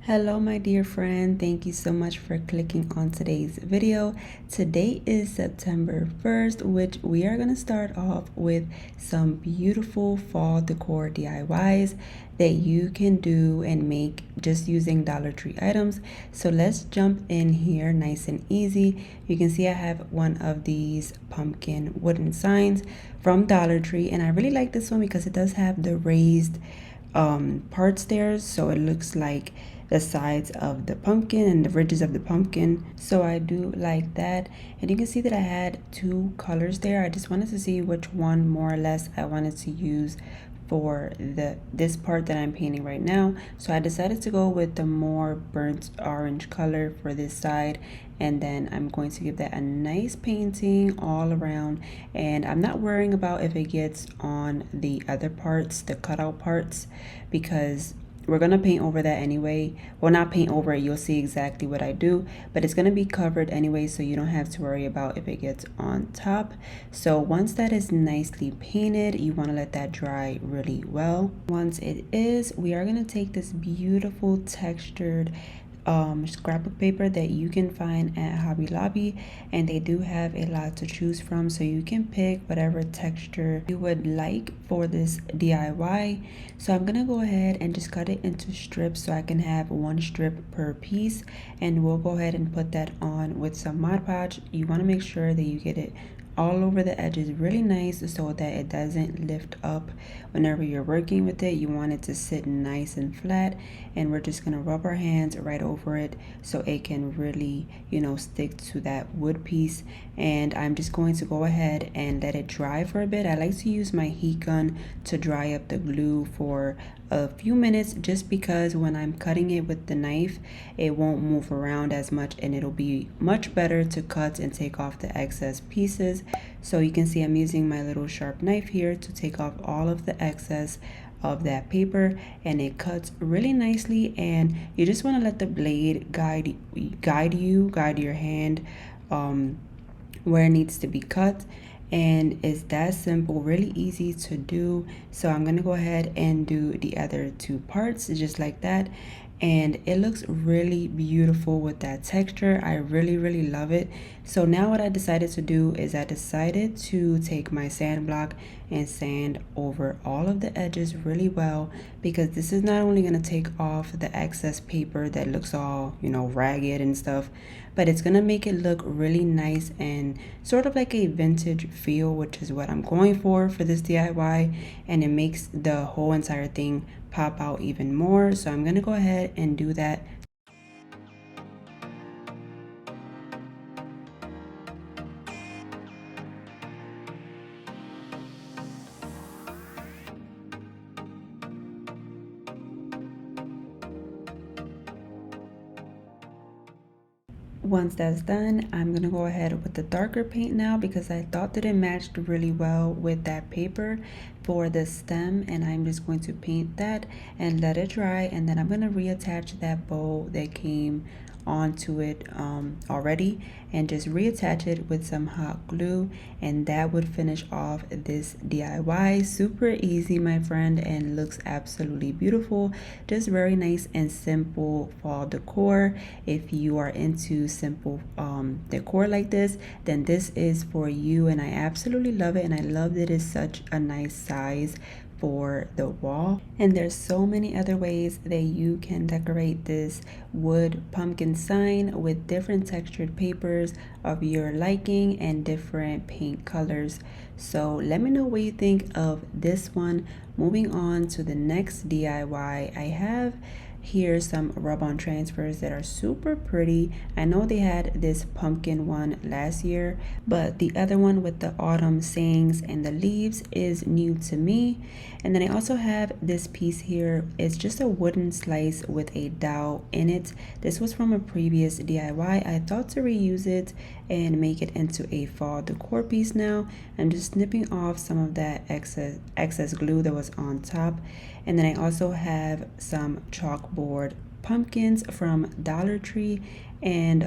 Hello my dear friend, thank you so much for clicking on today's video. Today is September 1st, which we are going to start off with some beautiful fall decor DIYs that you can do and make just using Dollar Tree items. So let's jump in here nice and easy. You can see I have one of these pumpkin wooden signs from Dollar Tree, and I really like this one because it does have the raised parts there, so it looks like the sides of the pumpkin and the ridges of the pumpkin. So I do like that, and you can see that I had two colors there. I just wanted to see which one more or less I wanted to use for this part that I'm painting right now. So I decided to go with the more burnt orange color for this side, and then I'm going to give that a nice painting all around. And I'm not worrying about if it gets on the other parts, the cutout parts, because we're gonna paint over that anyway. Well, not paint over it, you'll see exactly what I do, but it's gonna be covered anyway, so you don't have to worry about if it gets on top. So once that is nicely painted, you want to let that dry really well. Once it is, we are gonna take this beautiful textured scrapbook paper that you can find at Hobby Lobby, and they do have a lot to choose from, so you can pick whatever texture you would like for this DIY. So I'm gonna go ahead and just cut it into strips so I can have one strip per piece, and we'll go ahead and put that on with some Mod Podge. You want to make sure that you get it all over the edges really nice so that it doesn't lift up whenever you're working with it. You want it to sit nice and flat, and we're just going to rub our hands right over it so it can really, stick to that wood piece. And I'm just going to go ahead and let it dry for a bit. I like to use my heat gun to dry up the glue for a few minutes, just because when I'm cutting it with the knife, it won't move around as much, and it'll be much better to cut and take off the excess pieces. So you can see I'm using my little sharp knife here to take off all of the excess of that paper, and it cuts really nicely. And you just want to let the blade guide your hand where it needs to be cut, and it's that simple, really easy to do. So I'm gonna go ahead and do the other two parts just like that, and it looks really beautiful with that texture. I really love it. So now what I decided to do is I decided to take my sand block and sand over all of the edges really well, because this is not only going to take off the excess paper that looks all ragged and stuff, but it's going to make it look really nice and sort of like a vintage feel, which is what I'm going for this DIY, and it makes the whole entire thing pop out even more. So I'm gonna go ahead and do that. Once that's done, I'm gonna go ahead with the darker paint now, because I thought that it matched really well with that paper for the stem, and I'm just going to paint that and let it dry, and then I'm gonna reattach that bow that came onto it already, and just reattach it with some hot glue, and that would finish off this DIY. Super easy, my friend, and looks absolutely beautiful. Just very nice and simple fall decor. If you are into simple decor like this, then this is for you, and I absolutely love it. And I love that it's such a nice size for the wall. And there's so many other ways that you can decorate this wood pumpkin sign with different textured papers of your liking and different paint colors. So let me know what you think of this one. Moving on to the next DIY, I have here some rub-on transfers that are super pretty. I know they had this pumpkin one last year, but the other one with the autumn sayings and the leaves is new to me. And then I also have this piece here. It's just a wooden slice with a dowel in it. This was from a previous DIY. I thought to reuse it and make it into a fall decor piece now. I'm just snipping off some of that excess glue that was on top. And then I also have some chalkboard pumpkins from Dollar Tree, and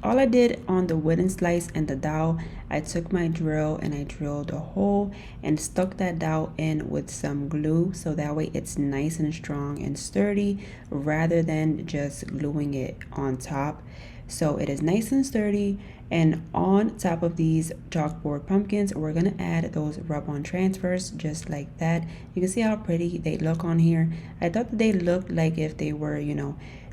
all I did on the wooden slice and the dowel, I took my drill and I drilled a hole and stuck that dowel in with some glue, so that way it's nice and strong and sturdy rather than just gluing it on top. So it is nice and sturdy. And on top of these chalkboard pumpkins, we're gonna add those rub-on transfers just like that. You can see how pretty they look on here. I thought that they looked like if they were,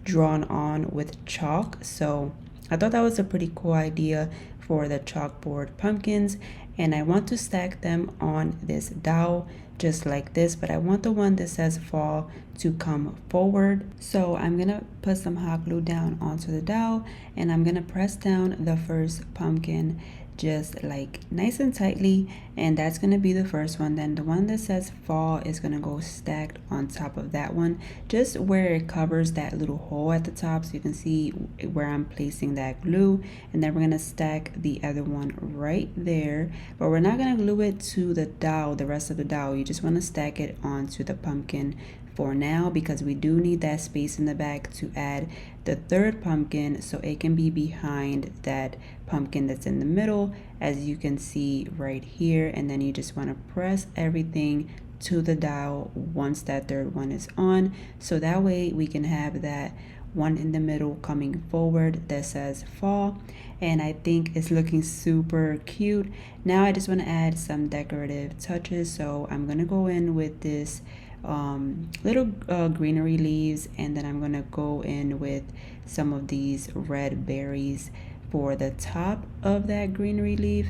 drawn on with chalk. So I thought that was a pretty cool idea for the chalkboard pumpkins. And I want to stack them on this dowel just like this, but I want the one that says fall to come forward. So I'm gonna put some hot glue down onto the dowel, and I'm gonna press down the first pumpkin just like nice and tightly, and that's gonna be the first one. Then the one that says fall is gonna go stacked on top of that one, just where it covers that little hole at the top, so you can see where I'm placing that glue. And then we're gonna stack the other one right there, but we're not gonna glue it to the dowel, the rest of the dowel. You just want to stack it onto the pumpkin for now, because we do need that space in the back to add the third pumpkin, so it can be behind that pumpkin that's in the middle, as you can see right here. And then you just want to press everything to the dowel once that third one is on, so that way we can have that one in the middle coming forward that says fall. And I think it's looking super cute. Now I just want to add some decorative touches, so I'm gonna go in with this little greenery leaves, and then I'm gonna go in with some of these red berries for the top of that greenery leaf.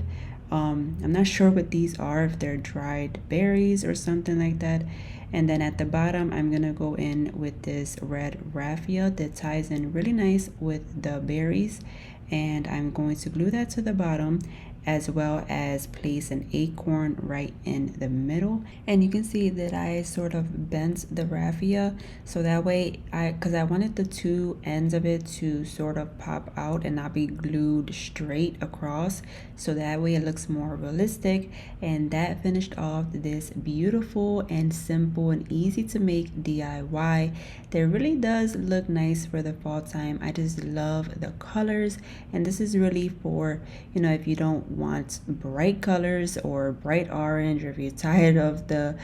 I'm not sure what these are, if they're dried berries or something like that. And then at the bottom, I'm gonna go in with this red raffia that ties in really nice with the berries, and I'm going to glue that to the bottom, as well as place an acorn right in the middle. And you can see that I sort of bent the raffia, so that way because I wanted the two ends of it to sort of pop out and not be glued straight across, so that way it looks more realistic. And that finished off this beautiful and simple and easy to make DIY that really does look nice for the fall time. I just love the colors, and this is really for, if you don't want bright colors or bright orange, or if you're tired of the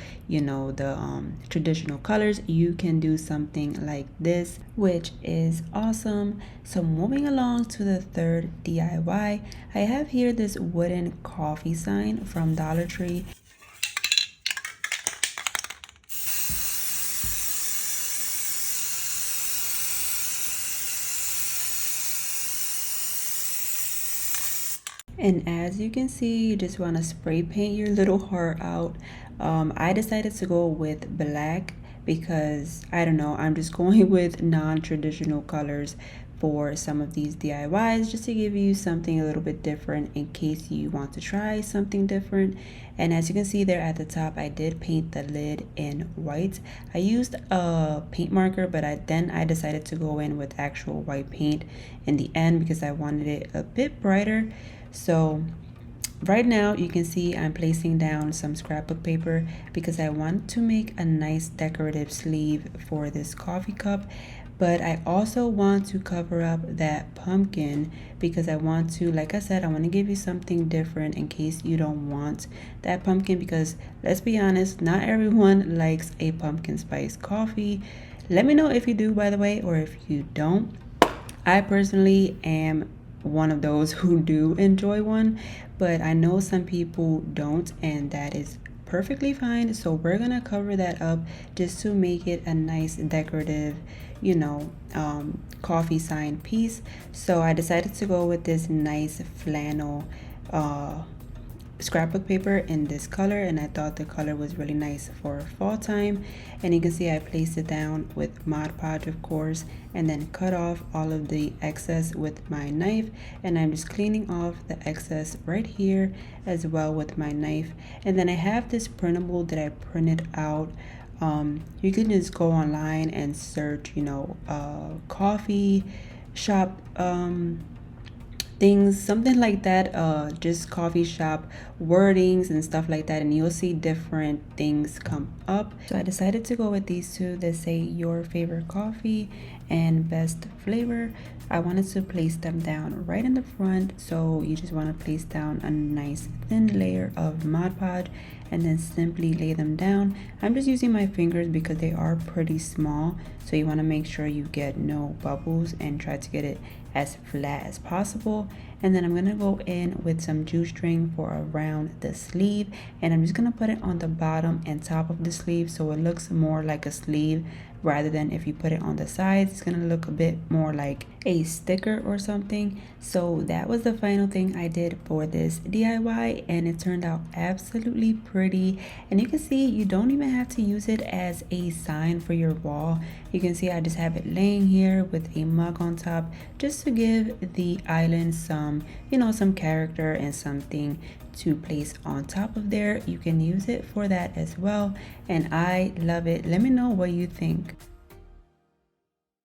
traditional colors, you can do something like this, which is awesome. So moving along to the third DIY, I have here this wooden coffee sign from Dollar Tree. And as you can see, you just want to spray paint your little heart out. I decided to go with black because, I don't know, I'm just going with non-traditional colors for some of these DIYs, just to give you something a little bit different in case you want to try something different. And as you can see there at the top, I did paint the lid in white. I used a paint marker, but then I decided to go in with actual white paint in the end because I wanted it a bit brighter. So right now you can see I'm placing down some scrapbook paper because I want to make a nice decorative sleeve for this coffee cup. But I also want to cover up that pumpkin because I want to, like I said, I want to give you something different in case you don't want that pumpkin, because let's be honest, not everyone likes a pumpkin spice coffee. Let me know if you do, by the way, or if you don't. I personally am one of those who do enjoy one, but I know some people don't, and that is perfectly fine. So we're gonna cover that up just to make it a nice decorative, coffee sign piece. So I decided to go with this nice flannel scrapbook paper in this color, and I thought the color was really nice for fall time. And you can see I placed it down with Mod Podge, of course, and then cut off all of the excess with my knife, and I'm just cleaning off the excess right here as well with my knife. And then I have this printable that I printed out. You can just go online and search coffee shop things, something like that, just coffee shop wordings and stuff like that, and you'll see different things come up. So I decided to go with these two that say your favorite coffee and best flavor. I wanted to place them down right in the front, so you just want to place down a nice thin layer of Mod Podge and then simply lay them down. I'm just using my fingers because they are pretty small, so you want to make sure you get no bubbles and try to get it as flat as possible. And then I'm gonna go in with some juice string for around the sleeve, and I'm just gonna put it on the bottom and top of the sleeve so it looks more like a sleeve rather than if you put it on the sides, it's gonna look a bit more like a sticker or something. So that was the final thing I did for this DIY, and it turned out absolutely pretty. And you can see you don't even have to use it as a sign for your wall. You can see I just have it laying here with a mug on top just to give the island some, you know, some character and something to place on top of there. You can use it for that as well, and I love it. Let me know what you think.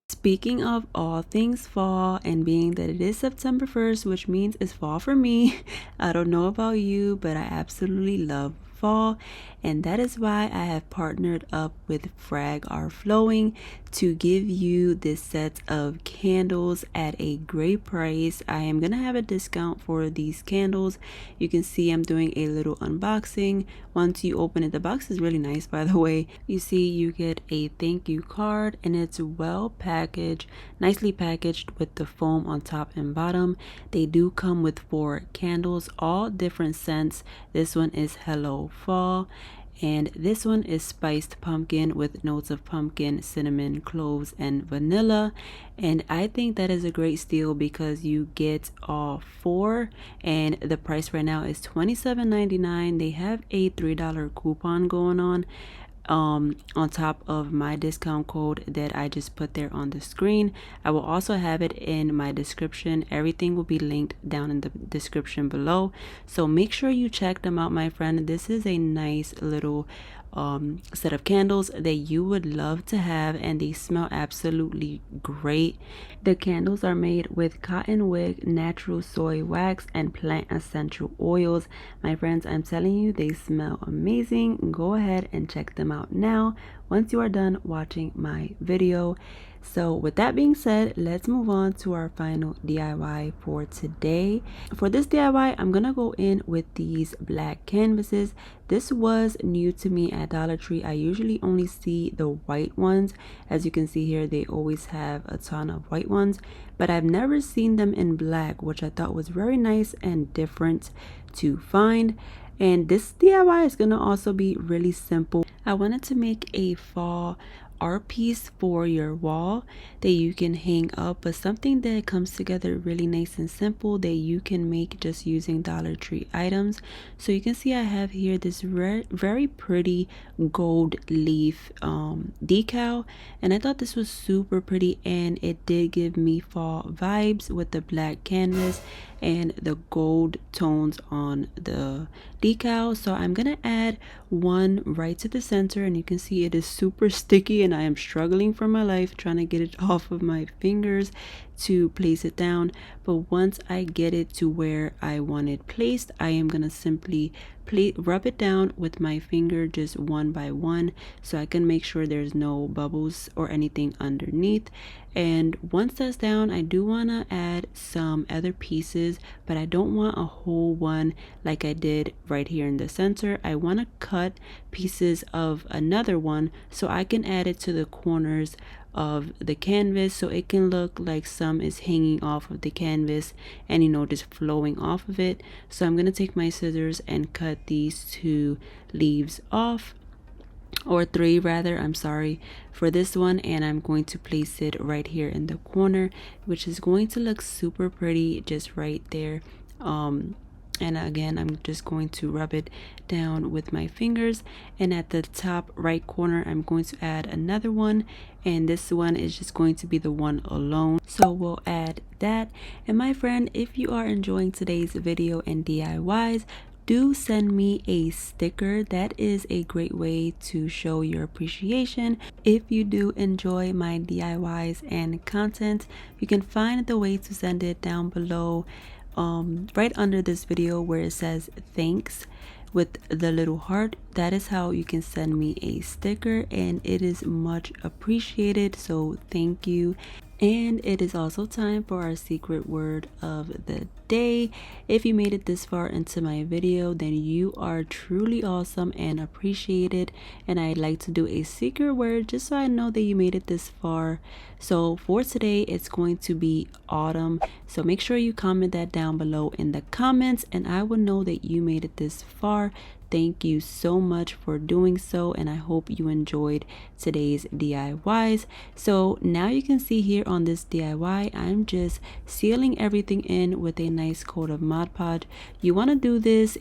Speaking of all things fall, and being that it is September 1st, which means it's fall for me, I don't know about you, but I absolutely love fall, and that is why I have partnered up with Frag Are Flowing to give you this set of candles at a great price. I am gonna have a discount for these candles. You can see I'm doing a little unboxing. Once you open it, the box is really nice, by the way. You see you get a thank you card, and it's well packaged, nicely packaged with the foam on top and bottom. They do come with 4 candles, all different scents. This one is Hello Fall, and this one is spiced pumpkin with notes of pumpkin, cinnamon, cloves, and vanilla. And I think that is a great steal because you get all 4, and the price right now is $27.99. They have a $3 coupon going on top of my discount code that I just put there on the screen. I will also have it in my description. Everything will be linked down in the description below, so make sure you check them out, my friend. This is a nice little set of candles that you would love to have, and they smell absolutely great. The candles are made with cotton wick, natural soy wax, and plant essential oils. My friends, I'm telling you, they smell amazing. Go ahead and check them out now once you are done watching my video. So with that being said, let's move on to our final DIY for today. For this DIY, I'm gonna go in with these black canvases. This was new to me at Dollar Tree. I usually only see the white ones. As you can see here, they always have a ton of white ones, but I've never seen them in black, which I thought was very nice and different to find. And this DIY is gonna also be really simple. I wanted to make a fall art piece for your wall that you can hang up, but something that comes together really nice and simple that you can make just using Dollar Tree items. So you can see I have here this very pretty gold leaf decal, and I thought this was super pretty, and it did give me fall vibes with the black canvas and the gold tones on the decal. So I'm gonna add one right to the center, and you can see it is super sticky, and I am struggling for my life trying to get it off of my fingers to place it down. But once I get it to where I want it placed, I am gonna simply rub it down with my finger just one by one so I can make sure there's no bubbles or anything underneath. And once that's down, I do want to add some other pieces, but I don't want a whole one like I did right here in the center. I want to cut pieces of another one so I can add it to the corners of the canvas, so it can look like some is hanging off of the canvas and, you know, just flowing off of it. So I'm gonna take my scissors and cut these 2 leaves off, or 3 rather, I'm sorry, for this one, and I'm going to place it right here in the corner, which is going to look super pretty just right there. And again, I'm just going to rub it down with my fingers, and at the top right corner I'm going to add another one, and this one is just going to be the one alone, so we'll add that. And my friend, if you are enjoying today's video and DIYs, do send me a sticker. That is a great way to show your appreciation. If you do enjoy my DIYs and content, you can find the way to send it down below right under this video where it says thanks with the little heart. That is how you can send me a sticker, and it is much appreciated, so thank you. And it is also time for our secret word of the day. If you made it this far into my video, then you are truly awesome and appreciated, and I'd like to do a secret word just so I know that you made it this far. So for today, it's going to be autumn, so make sure you comment that down below in the comments, and I will know that you made it this far. Thank you so much for doing so, and I hope you enjoyed today's DIYs. So now you can see here on this DIY, I'm just sealing everything in with a nice coat of Mod Podge. You want to do this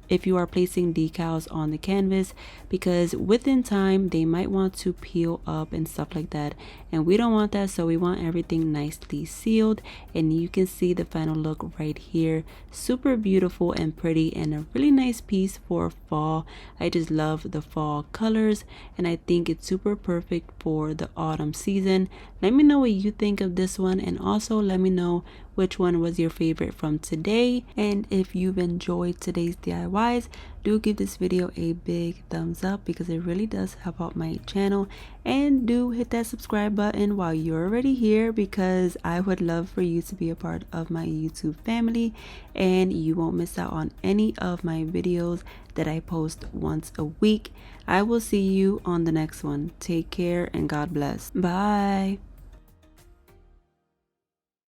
if you are placing decals on the canvas, because within time they might want to peel up and stuff like that, and we don't want that, so we want everything nicely sealed. And you can see the final look right here. Super beautiful and pretty, and a really nice piece for fall. I just love the fall colors, and I think it's super perfect for the autumn season. Let me know what you think of this one, and also let me know which one was your favorite from today. And if you've enjoyed today's DIYs, do give this video a big thumbs up because it really does help out my channel. And do hit that subscribe button while you're already here, because I would love for you to be a part of my YouTube family, and you won't miss out on any of my videos that I post once a week. I will see you on the next one. Take care and God bless. Bye.